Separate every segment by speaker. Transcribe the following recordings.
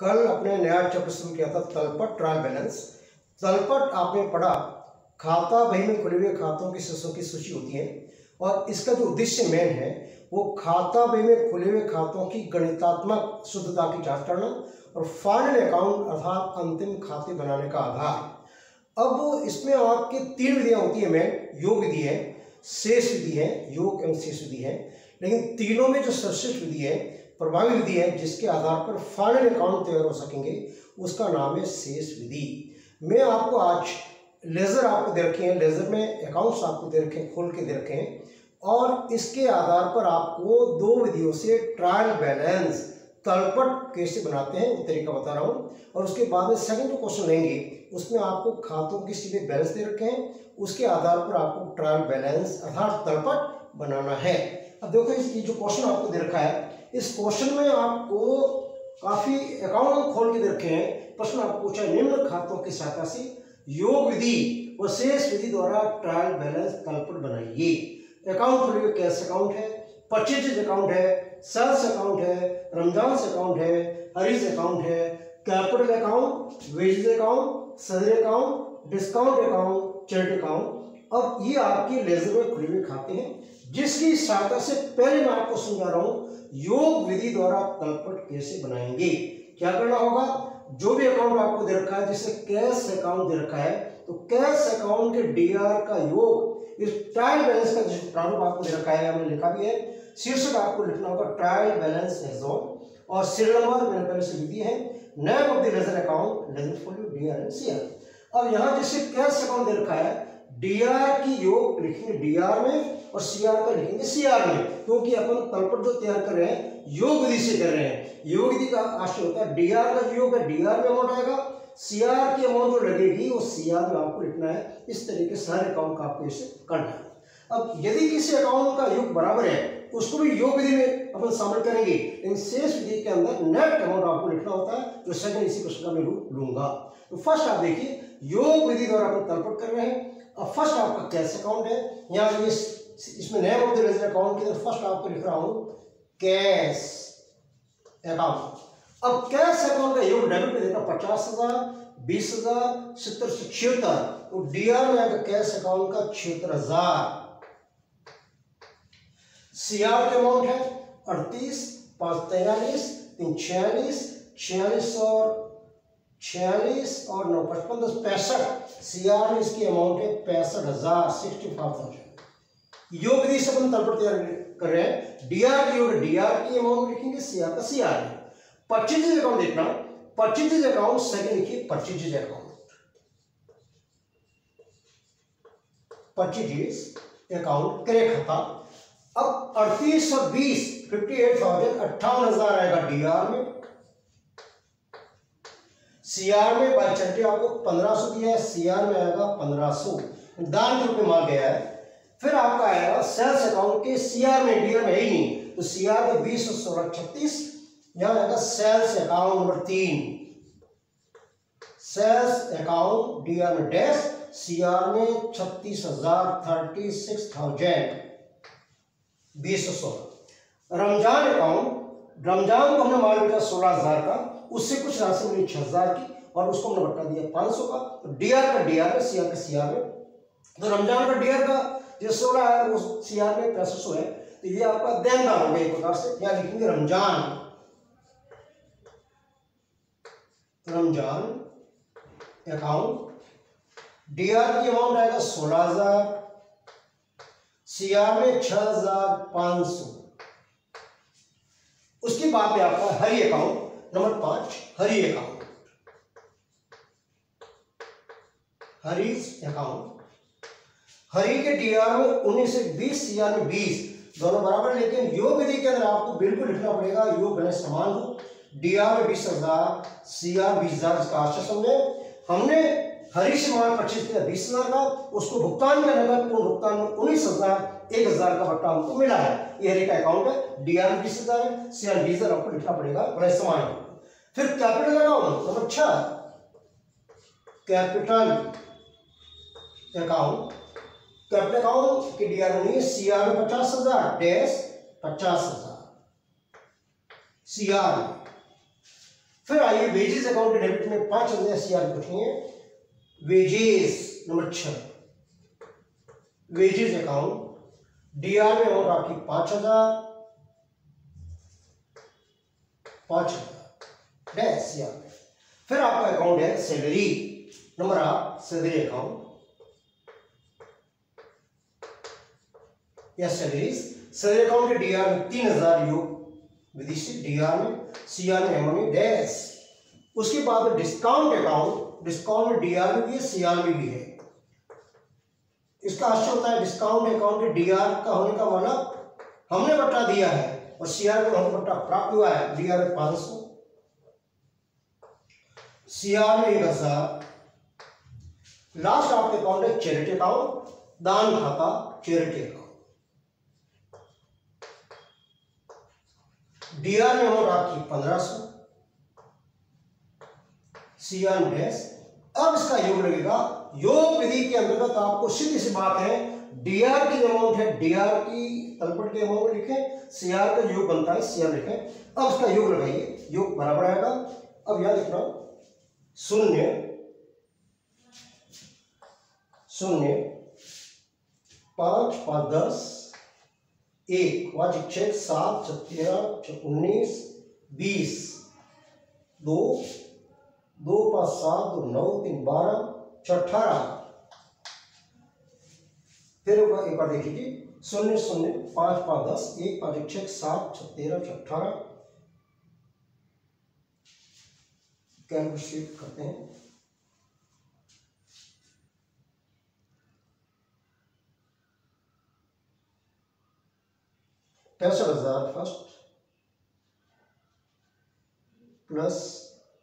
Speaker 1: कल अपने नया चैप्टर शुरू किया था तलपट ट्रायल बैलेंस। तलपट आपने पढ़ा, खाता बही में खुले हुए खातों की शेषों की सूची होती है और इसका जो उद्देश्य मेन है वो खाता बही में खुले हुए खातों की गणितात्मक शुद्धता की जांच करना और फाइनल अकाउंट अर्थात अंतिम खाते बनाने का आधार। अब इसमें आपके तीन विधियां होती है मेन, योग विधि है, शेष विधि है, योग एवं शेष विधि है। लेकिन तीनों में जो सर्वश्रेष्ठ विधि है, प्रभावी विधि है, जिसके आधार पर फाइनल अकाउंट तैयार हो सकेंगे, उसका नाम है शेष विधि। मैं आपको आज लेजर आपको दे रखे हैं, लेजर में अकाउंट्स आपको दे रखे हैं, खोल के दे रखे हैं और इसके आधार पर आपको दो विधियों से ट्रायल बैलेंस तलपट कैसे बनाते हैं वो तरीका बता रहा हूँ। और उसके बाद में सेकंड जो क्वेश्चन लेंगे उसमें आपको खातों की सीधे बैलेंस दे रखे हैं, उसके आधार पर आपको ट्रायल बैलेंस अर्थात तलपट बनाना है। अब देखो ये जो क्वेश्चन आपको दे रखा है, इस क्वेश्चन में आपको काफी अकाउंट खोल के दे रखे हैं। प्रश्न आपको पूछा निम्न खातों की सहायता से योग विधि व शेष विधि द्वारा ट्रायल बैलेंस तलपट बनाइए। अकाउंट खोले हुए कैश अकाउंट है, परचेज अकाउंट है, सेल्स अकाउंट है, रमजान अकाउंट है, हरीज अकाउंट है, capital account, wages account, salary account, discount account, charity account. अब ये आपके लेजर में खुले हुए खाते हैं जिसकी सहायता से पहले मैं आपको समझा रहा हूं योग विधि द्वारा तलपट कैसे बनाएंगे। क्या करना होगा, जो भी अकाउंट आपको दे रखा है, जैसे कैश अकाउंट दे रखा है तो कैश अकाउंट के डीआर का योग इस ट्रायल बैलेंस का जो प्रारूप आपको दे रखा है, हमने लिखा भी है, शीर्षक आपको लिखना होगा ट्रायल बैलेंस एज ऑन और सीरियल नंबर मैंने पहले से लिख दिया है, name of the ledger account, ledger for DR and CR. अब यहां जैसे कैश अकाउंट दे रखा है, डीआर की योग लिखेंगे डीआर में और सीआर का लिखेंगे सीआर में, क्योंकि अपन तलपट जो तैयार कर रहे हैं योग विधि से कर रहे हैं। योग विधि का आशय होता है डीआर का जो योग है डीआर में अमाउंट आएगा, सीआर की अमाउंट जो लगेगी वो सीआर में आपको लिखना है। इस तरीके से हर अकाउंट का आपको इसे करना है। अब यदि किसी अकाउंट का योग बराबर है उसको भी योग विधि में अपन शामिल करेंगे, लेकिन शेष विधि के अंदर नेट अमाउंट आपको लिखना होता है, जो सेकंड इसी प्रश्न का मैं लूंगा। तो फर्स्ट आप देखिए योग विधि द्वारा अपन तलपट कर रहे हैं। अब फर्स्ट आपका कैश अकाउंट है, यहाँ ये इसमें name of the ledger account के अंदर फर्स्ट आपको लिख रहा हूं कैश अकाउंट। अब कैश अकाउंट का योग डेबिट में देखा 50,000, 20,000, 70 से 76, तो डीआर में आएगा कैश अकाउंट का 76,000। सीआर के अमाउंट है 38, 5 43, 3 46, 46 और 9 55 10 65। सीआर में इसकी अमाउंट है 65,000, 65,000। योग विधि से अपन तलपट तैयार कर रहे हैं। डीआर की योग डीआर की अमाउंट लिखेंगे, सीआर का सीआर है। परचेज अकाउंट देखना, परचेज अकाउंट सेकंड लिखिए परचेज अकाउंट, परचेज अकाउंट क्रय खाता। अब 38 और 20 58,000 58,000 आएगा डीआर में, सीआर में बाई चैरिटी आपको 1500 दिया है, सीआर में आएगा 1500, दान के रूप में मांगा गया है। फिर आपका आएगा सेल्स अकाउंट के सीआर में, डीआर में है ही नहीं, तो सीआर में 20 और 16 36, यहां आएगा sales account number 3, sales account DR में डैश, सीआर में 36,000 36,000 20 और 16। रमजान अकाउंट, रमजान को हमने मान लिया 16,000 का, उससे कुछ राशि मिली 6,000 की और उसको हमने बटा दिया 500 का। तो डीआर का डीआर में, सीआर का सीआर में, तो रमजान का डीआर का जो 16 है वो सीआर में 6500 है, तो ये आपका देनदार हो गया एक प्रकार से। क्या लिखेंगे रमजान, रमजान अकाउंट, डीआर की अमाउंट आएगा 16,000, सीआर में 6,500। उसके बाद में आपका हरी अकाउंट नंबर 5, हरी अकाउंट, हरीज अकाउंट। हरी के डीआर में 19 से 20, सीआर में 20, दोनों बराबर, लेकिन योग विधि के अंदर आपको बिल्कुल लिखना पड़ेगा योग बने समान हो। डीआर में 20,000, सीआर 20,000, इसका आशय समझे। हमने हरी से माल परचेज किया 20,000 का, उसको भुगतान का नगद पूर्ण भुगतान में 19,000, 1,000 का बट्टा हमको मिला है। ये हरी का अकाउंट है, डीआर में 20,000 है, सीआर 20,000 आपको लिखना पड़ेगा, बड़े समान। फिर capital account number 6, capital account, capital account की डीआर नहीं है, सीआर में 50,000 डैश 50,000, सीआर फिर आइए वेजेस अकाउंट के डेबिट में 5,000 सीआर लिखेंगे। Wages number 6, wages account DR में अमाउंट आपकी 5,000 डैश सीआर। फिर आपका अकाउंट है सैलरी नंबर 8, सैलरी अकाउंट या सैलरीज। सैलरी अकाउंट के डीआर में 3,000 योग विदेशी, डीआर में, सीआर में एमओनी डैश। उसके बाद डिस्काउंट अकाउंट, डिस्काउंट में डीआर में भी है, सीआर में भी है। इसका आशय होता है डिस्काउंट अकाउंट के डीआर का होने का मतलब हमने बट्टा दिया है और सीआर में हमको बट्टा प्राप्त हुआ है। डीआर में 500, सीआर में 1,000। लास्ट आपके अकाउंट है चैरिटी अकाउंट, दान खाता, चैरिटी अकाउंट। डीआर में अमाउंट आपकी 1,500, सीआर में डैश। अब इसका योग लगेगा। योग विधि के अंतर्गत आपको सीधी सी बात है, डीआर की जो अमाउंट है डीआर की तलपट के अमाउंट लिखें, सीआर का योग बनता है सीआर लिखें। अब इसका योग लगाइए, योग बराबर आएगा। अब याद रखना 0 0 5 5 10 1 5 6 7 13 19 20 2 2 5 7 2 9 3 12 18। फिर एक बार देखिए 0 0 5 5 10 1 5 6 7 13 18। कैलकुलेट करते हैं। ₹65,000 first plus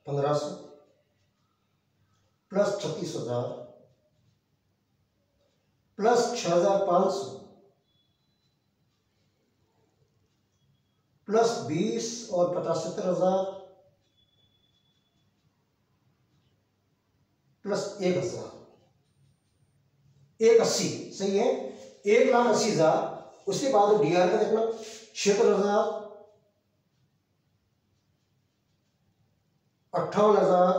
Speaker 1: 1,500 plus 36,000 plus 6,500 plus 20 और 75,000 प्लस 1,000 180। सही है, 1,80,000। उसके बाद डीआर का देखना 76,000 58,000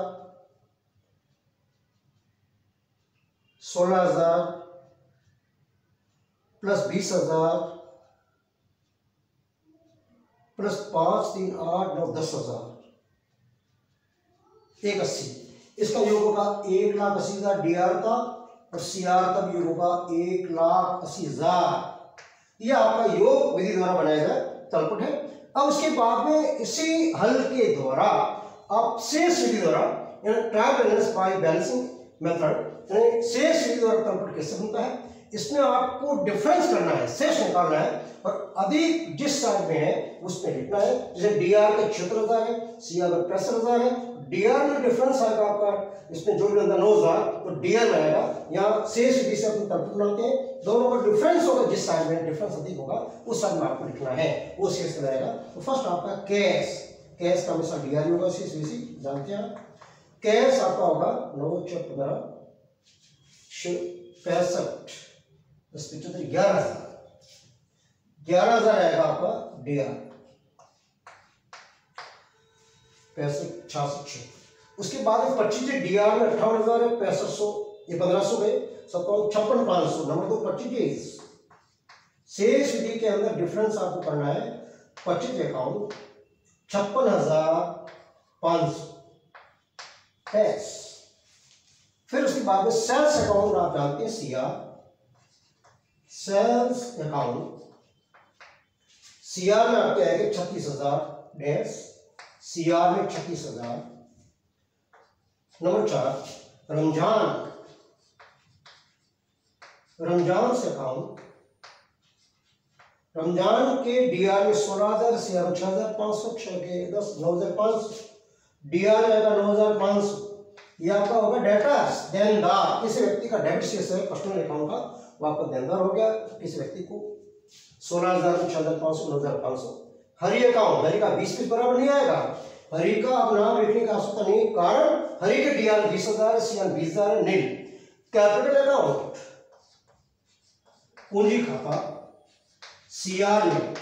Speaker 1: 16,000 प्लस 20,000 प्लस 5 3 8 9 10,000 180। इसका योग होगा 1,80,000 डीआर का और सीआर का भी योग होगा 1,80,000। यह आपका योग विधि द्वारा बनाया गया तलपट है। अब उसके बाद में इसी हल के द्वारा आप शेष विधि द्वारा trial balance bye balancing method, शेष विधि द्वारा तलपट कैसे बनता है, इसमें आपको डिफरेंस करना है, शेष निकालना है और अधिक जिस साइड में है उसमें लिखना है। जैसे डीआर का 76,000 है, सीआर में 65,000 है। डीआर में डिफरेंस आएगा आपका, इसमें जो भी अंदर 9,000 तो डीआर में आएगा। यहाँ शेष विधि से अपनी तलपट बनाते हैं, दोनों का डिफरेंस होगा, जिस साइड में डिफरेंस अधिक होगा उस साइड में आपको लिखना है, वो शेष रहेगा। तो फर्स्ट आपका कैश, कैश का हमेशा डीआर होगा, शेष विधि जानते हैं। कैश आपका होगा 9 4 15 65 10 75 11,000 आएगा आपका डीआर 65 66। उसके बाद में 25 डीआर में 58,000 है, 6500 ये 1,500 गए, 57 56,500 नंबर 2 25। शेष विधि के अंदर डिफरेंस आपको करना है 25 अकाउंट 56,500 कैश। फिर उसके बाद में सेल्स अकाउंट आप जानते हैं सीआर, सेल्स अकाउंट सीआर में आपके आएंगे 36,000 डैश, सीआर में 36,000। नंबर 4 रमजान, रमजान से अकाउंट, रमजान के डीआर में 16,000, सीआर में 6,500 6 के 10 9,500 डीआर में आएगा 9,500। ये आपका होगा डेटर्स, देनदार। किसी व्यक्ति का डेबिट शेष है पर्सनल अकाउंट का, वो आपका देनदार हो गया किसी व्यक्ति को 16,000 6,500 9,500। हरी अकाउंट, हरी का 20 बराबर नहीं आएगा, हरी का अब नाम लिखने का आवश्यकता नहीं, कारण हरी के डीआर 20,000 सीआर 20,000 नील। कैपिटल अकाउंट पूंजी खाता सीआर में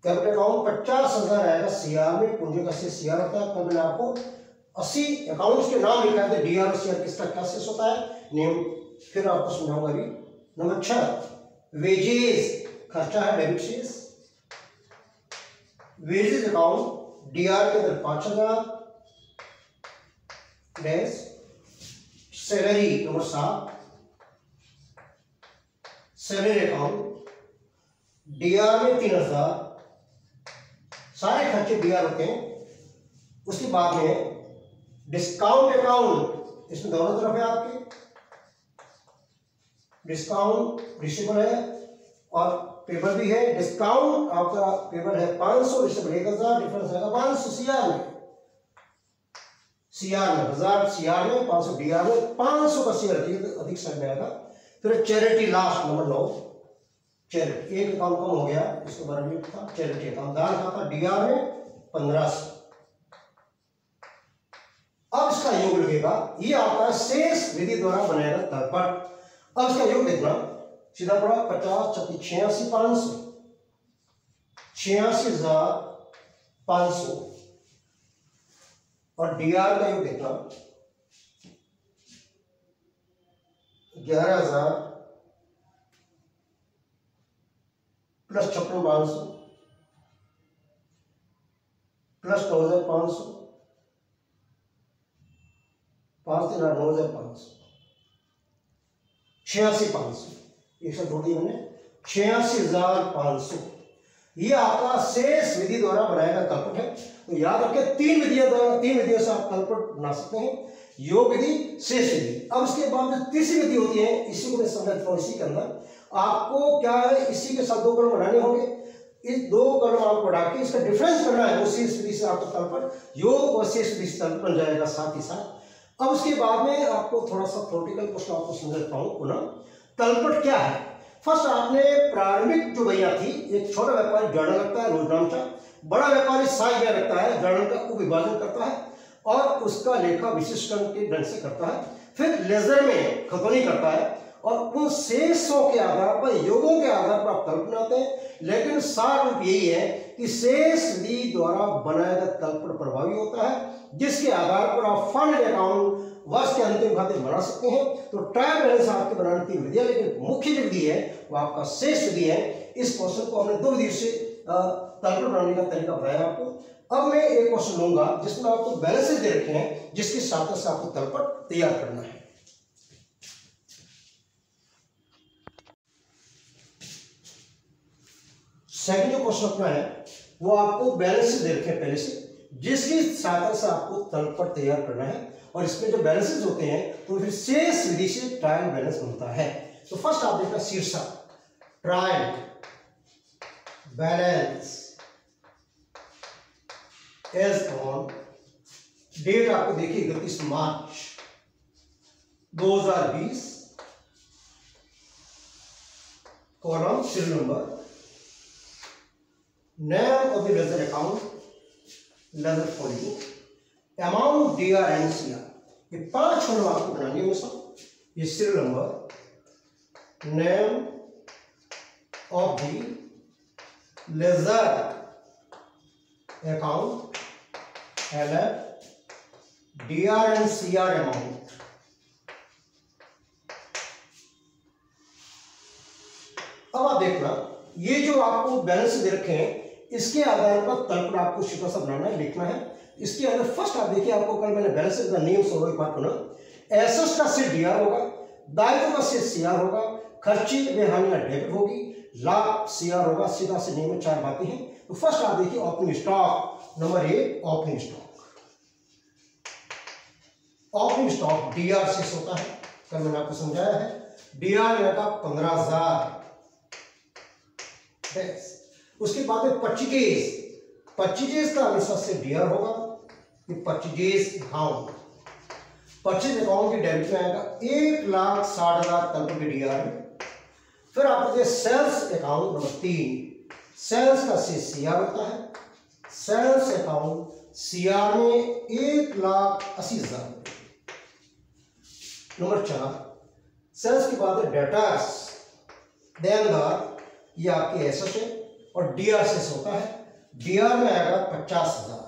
Speaker 1: कैपिटल अकाउंट 50,000 आएगा सीआर में, पूंजी का शेष सीआर होता है। कल मैंने आपको 80 अकाउंट्स के नाम लिखा है, डीआर और सीआर किसका क्या शेष होता है, नेम फिर आपको समझाऊंगा अभी। नंबर 6 वेजेस, खर्चा है डेबिट शेष। वेजेस अकाउंट डीआर के अंदर 5,000 dash. Salary number 7 salary account DR में 3,000, सारे खर्चे डीआर होते हैं। उसके बाद में डिस्काउंट अकाउंट, इसमें दोनों तरफ है आपके, डिस्काउंट रिसीवेबल है और पेबल भी है। डिस्काउंट आपका पेबल है 500, रिसीवेबल 1,000, डिफरेंस आएगा 500 सीआर में, सीआर में 1000 सीआर में, 500 डीआर में, 500 का शेयर अधिक साइड में आएगा। फिर चैरिटी लास्ट नंबर 9 चैरिटी, एक अकाउंट कम हो गया, इसके बारे में था चैरिटी अकाउंट, दान खाता डीआर में 1500। अब इसका योग लगेगा, ये आपका शेष विधि द्वारा बनाएगा तलपट। अब इसका योग देखना, सीधा पड़ा 50 36 86 500, 86,500 और डीआर का योग देखना 11,000 प्लस 56,500 प्लस 9,500, 5 3 8 9,500, 86,500, एक साथ जोड़ दिया मैंने 86,500। ये आपका शेष विधि द्वारा बनाया गया तलपट है। तो याद रखें, तीन विधियों से आप तलपट बना सकते हैं, योग विधि, शेष विधि। अब उसके बाद जो तीसरी विधि होती है, इसी को मैं समझाता हूं। इसी के अंदर आपको क्या है, इसी के साथ दो कॉलम बनाने होंगे। इस दो कॉलम आपको बढ़ा के इसका डिफरेंस करना है, वो शेष विधि से आपको तलपट योग और शेष विधि से तलपट बन जाएगा साथ ही साथ। अब उसके बाद में आपको थोड़ा सा थ्योरेटिकल क्वेश्चन आपको समझाता हूं पुनः। तलपट क्या है? फर्स्ट आपने प्रारंभिक जो भैया थी, एक छोटा व्यापारी जर्नल लगता है रोजनामचा, बड़ा व्यापारी साइज में रखता है, जर्नल का उपविभाजन करता है और उसका लेखा विशिष्टन के ढंग से करता है, फिर लेजर में खतौनी करता है और उन शेषों के आधार पर, योगों के आधार पर आप तलपट बनाते हैं। लेकिन सार रूप यही है कि शेष विधि द्वारा बनाया गया तलपट प्रभावी होता है, जिसके आधार पर आप फंड अकाउंट वर्ष के अंतिम खाते बना सकते हैं। तो ट्रायल बैलेंस आपके बनाने की विधि है, लेकिन मुख्य जो विधि है वो आपका शेष विधि है। इस क्वेश्चन को हमने दो विधि से तलपट बनाने का तरीका बताया आपको। अब मैं एक क्वेश्चन लूंगा जिसमें आपको बैलेंसेस दे रखे हैं, जिसके साथ से आपको तलपट तैयार करना है। सेकंड जो क्वेश्चन अपना है वो आपको बैलेंसेस दे रखे हैं पहले से, जिसकी सहायता से आपको तलपट तैयार करना है। और इसमें जो बैलेंसेस होते हैं तो फिर शेष विधि से ट्रायल बैलेंस बनता है। तो फर्स्ट आप देखना शीर्षक trial balance as on, date आपको देखिए 31 मार्च 2020, column serial number, name of the ledger account, ledger following, amount DR and CR. ये 5 कॉलम आपको बनानी है सब। ये serial number, name of the ledger account, LF, DR and CR amount. अब आप देखना, ये जो आपको बैलेंस दे रखे हैं, इसके आधार पर तलपट आपको छोटा सा बनाना है, लिखना है। इसके अंदर फर्स्ट आप देखिए, आपको कल मैंने बैलेंस का नियम समझ बात करना। एसेट्स का शेष डीआर होगा, दायित्व का शेष सीआर होगा, खर्ची व हानियां डेबिट होगी, लाभ सीआर होगा। सीधा से नियम में 4 बातें हैं। तो फर्स्ट आप देखिए opening stock, number 1 opening stock. Opening stock DR शेष होता है, कल मैंने आपको समझाया है। डीआर रहेगा 15,000। उसके बाद में परचेज का हमेशा से डीआर होगा। ये परचेज अकाउंट, परचेज अकाउंट के डेबिट में आएगा 1,60,000 तलपट के डीआर में। फिर आपको सेल्स अकाउंट नंबर 3, सेल्स का शेष सीआर होता है। सेल्स अकाउंट सीआर में 1,80,000। नंबर 4 सेल्स के बाद डेटर्स, देनदार, ये आपके एसेट है। और डीआर शेष होता है। डीआर में आएगा 50,000।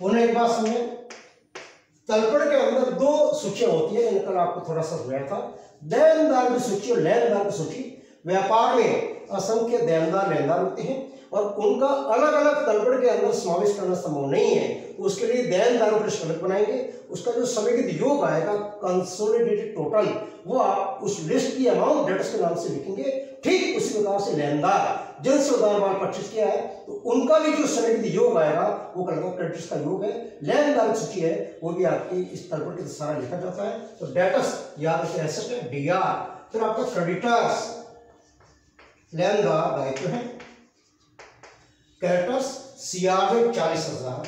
Speaker 1: पुनः एक बात समझें, तलपट के अंदर दो सूचियां होती है, कल आपको थोड़ा सा समझाया था, देनदार की सूची और लेनदार की सूची। व्यापार में असंख्य देनदार लेनदार होते हैं और उनका अलग अलग तलपट के अंदर समावेश करना संभव नहीं है। उसके लिए देनदारों की लिस्ट अलग बनाएंगे, उसका जो समेकित योग आएगा कंसोलिडेटेड टोटल, वो आप उस लिस्ट की अमाउंट डेटर्स के नाम से लिखेंगे। ठीक उसी प्रकार से लेनदार जिनसे उधार माल परचेज किया है तो उनका भी जो समेकित योग आएगा वो क्रेडिटर्स का योग है। लेनदार की सूची है वो भी आपकी इस तलपट के सारा लिखा जाता है। तो डेटर्स याद रखिए एसेट है डीआर। फिर आपका क्रेडिटर्स लेनदार दायित्व है। क्रेडिटर्स सीआर में 40,000।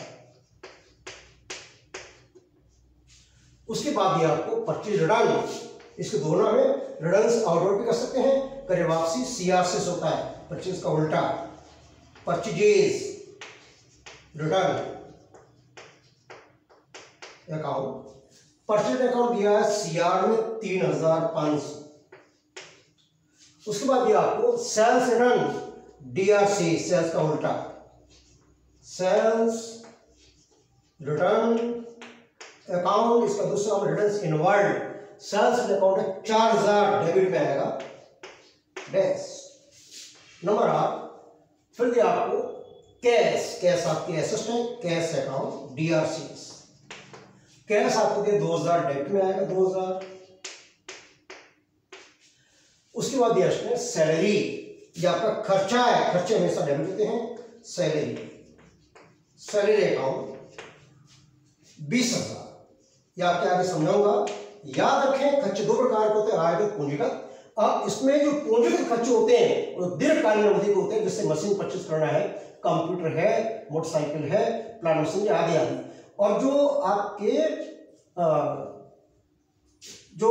Speaker 1: उसके बाद ये आपको परचेज रिटर्न, इसके दोनों में रिटर्न्स आउटवर्ड भी कर सकते हैं, करे वापसी सीआर से होता है, परचेज का उल्टा purchases return account. Purchase account दिया है सीआर में 3,500। उसके बाद ये आपको सेल्स रिटर्न डीआरसी, सेल्स का उल्टा सेल्स रिटर्न अकाउंट, इसका दूसरा रिटर्न्स इनवर्ड। सेल्स अकाउंट है 4,000 डेबिट में आएगा डैश। नंबर 8 फिर दिया आपको कैश। कैश आपकी एसेट है, कैश अकाउंट डीआरसी। कैश आपको दिया 2,000 डेबिट में आएगा 2,000। उसके बाद दिया इसमें सैलरी, ये आपका खर्चा है, खर्चे हमेशा डेबिट होते हैं। Salary account 20,000। ये आपके आगे समझाऊंगा। याद रखें खर्चे दो प्रकार के होते हैं, आयगत पूंजीगत। अब इसमें जो पूंजीगत खर्चे होते हैं वो दीर्घकालीन अवधि के होते हैं, जैसे मशीन परचेज करना है, कंप्यूटर है, मोटरसाइकिल है, प्लांट मशीन आदि आदि। और जो आपके जो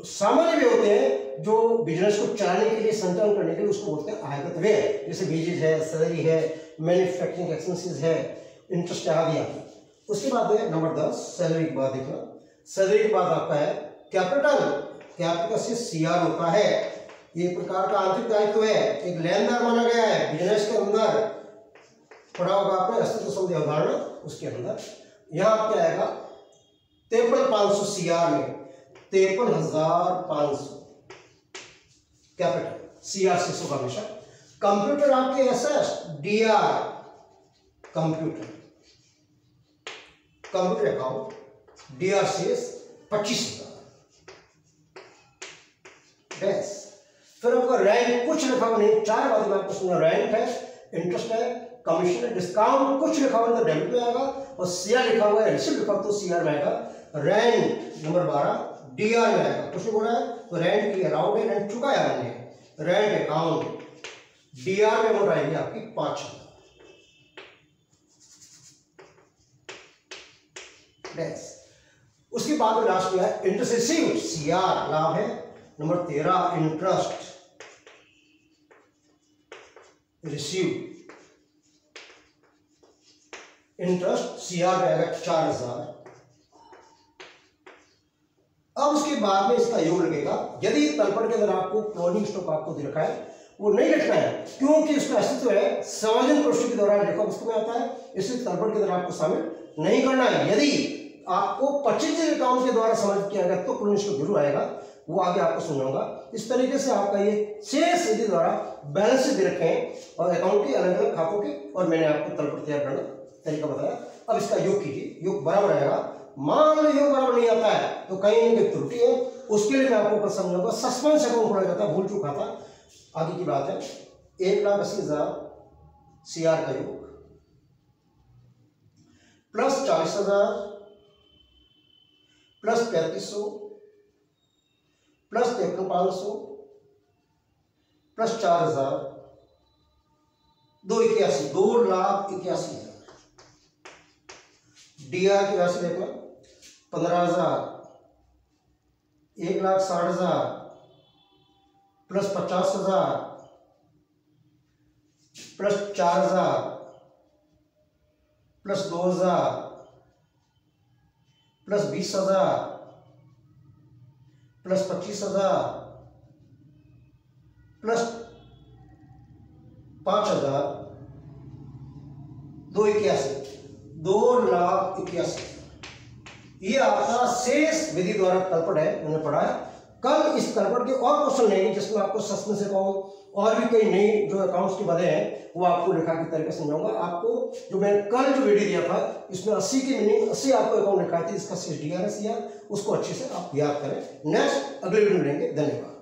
Speaker 1: सामान्य व्यय होते हैं, जो बिजनेस को चलाने के लिए, संचालन करने के लिए, उसको बोलते हैं आयगत व्यय। जैसे वेजेज है, सैलरी है, मैन्युफैक्चरिंग एक्सपेंसेस है, इंटरेस्ट आदि आदि। उसके बाद है नंबर 10 सैलरी के बाद देखना। सैलरी के बाद आपका है कैपिटल। कैपिटल से सीआर होता है। ये प्रकार का आंतरिक दायित्व है, एक लेनदार माना गया है बिजनेस के अंदर। पढ़ा होगा आपने अस्तित्व संबंधी अवधारणा, उसके अंदर यहाँ क्या आएगा 53,500 सीआर में 53,500 कैपिटल सीआर से होगा हमेशा। कंप्यूटर आपके asset DR computer account DR से 25,000 डैश। फिर आपका रैंक कुछ लिखा हुआ नहीं, 4 बातें मैं आपको सुना। रैंक है, इंटरेस्ट है, कमीशन है, डिस्काउंट कुछ लिखा हुआ तो डेबिट में आएगा, और सीआर लिखा हुआ है, रिसिप्ट लिखा हुआ तो सीआर में आएगा। रैंक नंबर 12 डीआर में आएगा। कुछ बोला है तो रैंक की अलाउड है, रैंक चुकाया हमने। रैंक अकाउंट डीआर में अमाउंट आएगी आपकी 5,000 डैश। उसके बाद में लास्ट में है इंटरेस्ट रिसीव्ड सीआर लाभ है। Number 13 interest received, interest CR में आएगा 4,000। अब उसके बाद में इसका योग लगेगा। यदि तलपट के अंदर आपको क्लोजिंग स्टॉक आपको दे रखा है, वो नहीं लिखना है क्योंकि इसका अस्तित्व है सार्वजनिक प्रोसेस के दौरान लिखा उसमें आता है, इसलिए तलपट के अंदर आपको शामिल नहीं करना है। यदि आपको परचेज अकाउंट के द्वारा समझ किया गया तो क्लोजिंग स्टॉक जरूर आएगा, वो आगे आपको समझाऊंगा। इस तरीके से आपका ये शेष विधि द्वारा बैलेंस दे रखे हैं और अकाउंट के अलग अलग खातों के, और मैंने आपको तलपट तैयार करना तरीका बताया। अब इसका योग कीजिए, योग बराबर आएगा। मान लो योग बराबर नहीं आता है तो कहीं ना कहीं त्रुटि है, उसके लिए मैं आपको कल समझाऊंगा। सस्पेंस अकाउंट खोला जाता है, भूल चूक खाता, आगे की बात है। 1,80,000 सीआर का योग प्लस 40,000 प्लस 3,500 प्लस 53,500 प्लस 4,000 2,81 2,81,000। डीआर की राशि देखना 15,000 1,60,000 plus 50,000 plus 4,000 plus 2,000 plus 20,000 plus 25,000 plus 5,000 2,81,000। ये आपका शेष विधि द्वारा तलपट है, मैंने पढ़ा है। कल इस तलपट के और क्वेश्चन लेंगे जिसमें आपको सस्पेंस अकाउंट और भी कई नई जो अकाउंट्स की बातें हैं वो आपको लिखा के तरीके से समझाऊंगा। आपको जो मैंने कल जो वीडियो दिया था इसमें 80 की मीनिंग 80 आपको अकाउंट लिखा थी, इसका CSDRS या उसको अच्छे से आप याद करें। नेक्स्ट अगले वीडियो में लेंगे। धन्यवाद।